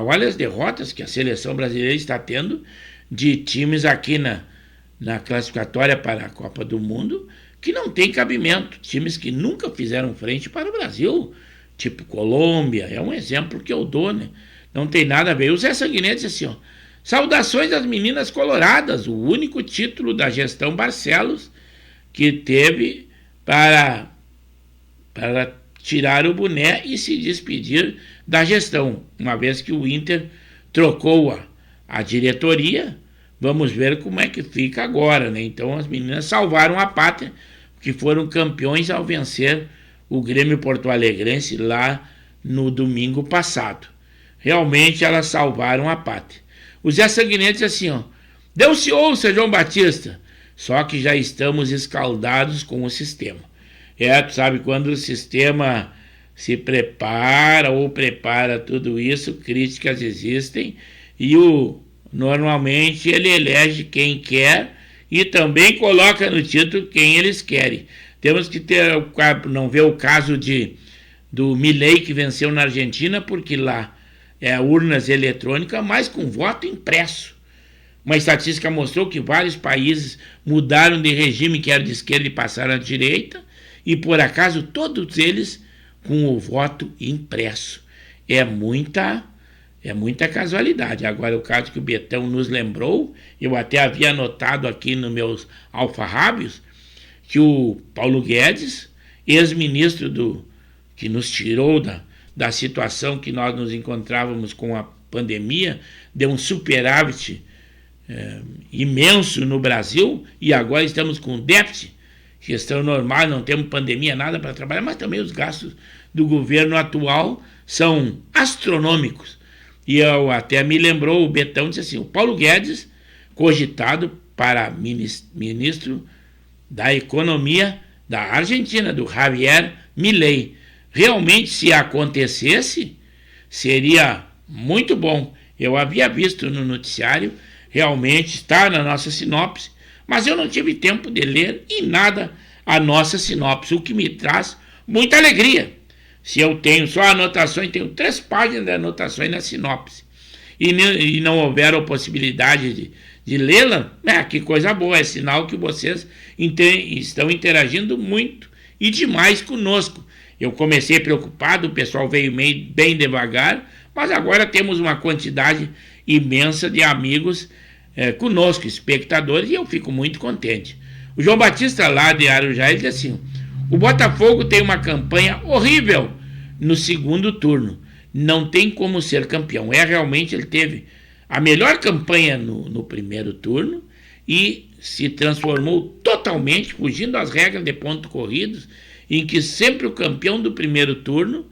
S1: Olha as derrotas que a seleção brasileira está tendo de times aqui na classificatória para a Copa do Mundo, que não tem cabimento. Times que nunca fizeram frente para o Brasil, tipo Colômbia, é um exemplo que eu dou, né? Não tem nada a ver. O Zé Sanguinetti disse assim, ó, saudações às meninas coloradas, o único título da gestão Barcelos que teve para tirar o boné e se despedir da gestão, uma vez que o Inter trocou a diretoria. Vamos ver como é que fica agora, né? Então as meninas salvaram a pátria, que foram campeões ao vencer o Grêmio Porto Alegrense lá no domingo passado. Realmente elas salvaram a pátria. O Zé Sanguinetti assim, ó, Deus-se ouça, João Batista, só que já estamos escaldados com o sistema. Tu sabe, quando o sistema se prepara ou prepara tudo isso, críticas existem e normalmente ele elege quem quer e também coloca no título quem eles querem. Temos que não ver o caso do Milei, que venceu na Argentina, porque lá é urnas eletrônicas, mas com voto impresso. Uma estatística mostrou que vários países mudaram de regime, que era de esquerda, e passaram à direita, e por acaso todos eles com o voto impresso. É muita casualidade. Agora, o caso que o Betão nos lembrou, eu até havia anotado aqui nos meus alfarrábios, que o Paulo Guedes, ex-ministro que nos tirou da situação que nós nos encontrávamos com a pandemia, deu um superávit imenso no Brasil, e agora estamos com déficit, questão normal, não temos pandemia, nada para trabalhar, mas também os gastos do governo atual são astronômicos. E eu até me lembrou, o Betão disse assim, o Paulo Guedes, cogitado para ministro da Economia da Argentina, do Javier Milei. Realmente, se acontecesse, seria muito bom. Eu havia visto no noticiário, realmente está na nossa sinopse, mas eu não tive tempo de ler em nada a nossa sinopse, o que me traz muita alegria. Se eu tenho só anotações, tenho 3 páginas de anotações na sinopse, e não houver a possibilidade de lê-la, que coisa boa, é sinal que vocês estão interagindo muito e demais conosco. Eu comecei preocupado, o pessoal veio bem devagar, mas agora temos uma quantidade imensa de amigos conosco, espectadores, e eu fico muito contente. O João Batista, lá de Arujá, diz assim, o Botafogo tem uma campanha horrível no segundo turno, não tem como ser campeão. Realmente ele teve a melhor campanha no primeiro turno e se transformou totalmente, fugindo às regras de pontos corridos, em que sempre o campeão do primeiro turno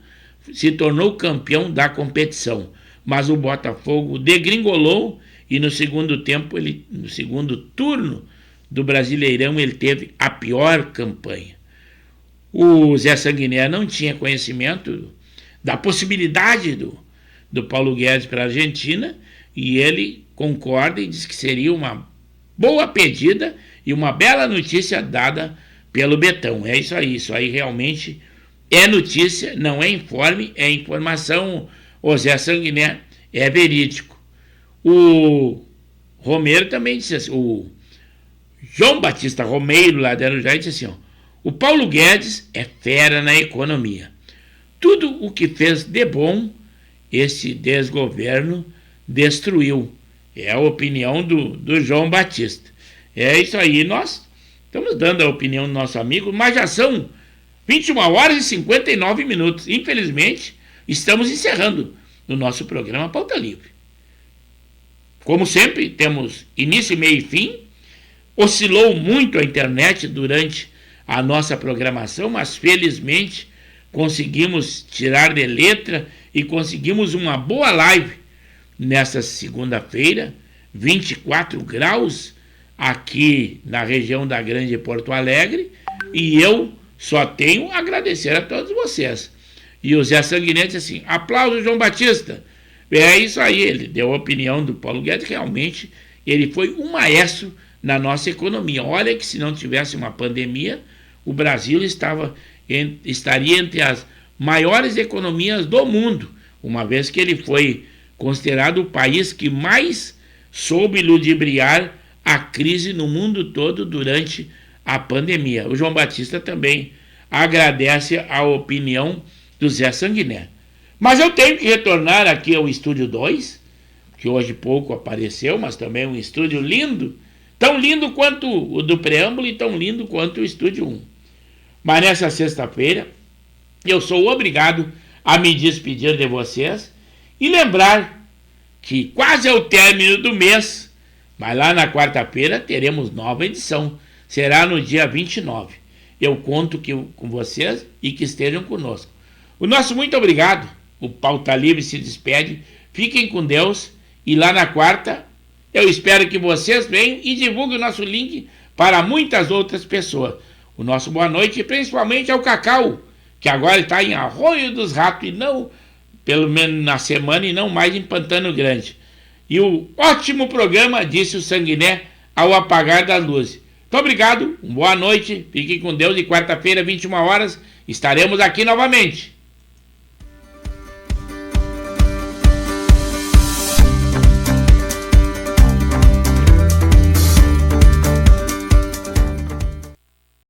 S1: se tornou campeão da competição, mas o Botafogo degringolou e no segundo tempo, no segundo turno do Brasileirão, ele teve a pior campanha. O Zé Sanguiné não tinha conhecimento da possibilidade do Paulo Guedes para a Argentina e ele concorda e diz que seria uma boa pedida e uma bela notícia dada pelo Betão. É isso aí realmente é notícia, não é informe, é informação. O Zé Sanguiné é verídico. O Romero também disse assim, o João Batista Romeiro lá de Arujá disse assim, ó, o Paulo Guedes é fera na economia. Tudo o que fez de bom, esse desgoverno destruiu. É a opinião do João Batista. É isso aí, nós estamos dando a opinião do nosso amigo, mas já são 21 horas e 59 minutos. Infelizmente, estamos encerrando o nosso programa Pauta Livre. Como sempre, temos início, meio e fim. Oscilou muito a internet durante a nossa programação, mas felizmente conseguimos tirar de letra e conseguimos uma boa live nessa segunda-feira, 24 graus aqui na região da Grande Porto Alegre, e eu só tenho a agradecer a todos vocês. E o Zé Sanguiné disse assim, aplauso João Batista. É isso aí, ele deu a opinião do Paulo Guedes, realmente ele foi um maestro na nossa economia. Olha que se não tivesse uma pandemia, o Brasil estaria entre as maiores economias do mundo, uma vez que ele foi considerado o país que mais soube ludibriar a crise no mundo todo durante a pandemia. O João Batista também agradece a opinião do Zé Sanguiné. Mas eu tenho que retornar aqui ao Estúdio 2, que hoje pouco apareceu, mas também um estúdio lindo, tão lindo quanto o do preâmbulo e tão lindo quanto o Estúdio 1. Mas nessa sexta-feira, eu sou obrigado a me despedir de vocês e lembrar que quase ao término do mês, mas lá na quarta-feira teremos nova edição. Será no dia 29. Eu conto com vocês e que estejam conosco. O nosso muito obrigado. O Pauta Livre se despede. Fiquem com Deus. E lá na quarta, eu espero que vocês venham e divulguem o nosso link para muitas outras pessoas. O nosso boa noite, principalmente ao Cacau, que agora está em Arroio dos Ratos, e não, pelo menos na semana, e não mais em Pantano Grande. E o ótimo programa, disse o Sanguiné, ao apagar das luzes. Muito obrigado, boa noite, fiquem com Deus, e quarta-feira, 21 horas, estaremos aqui novamente.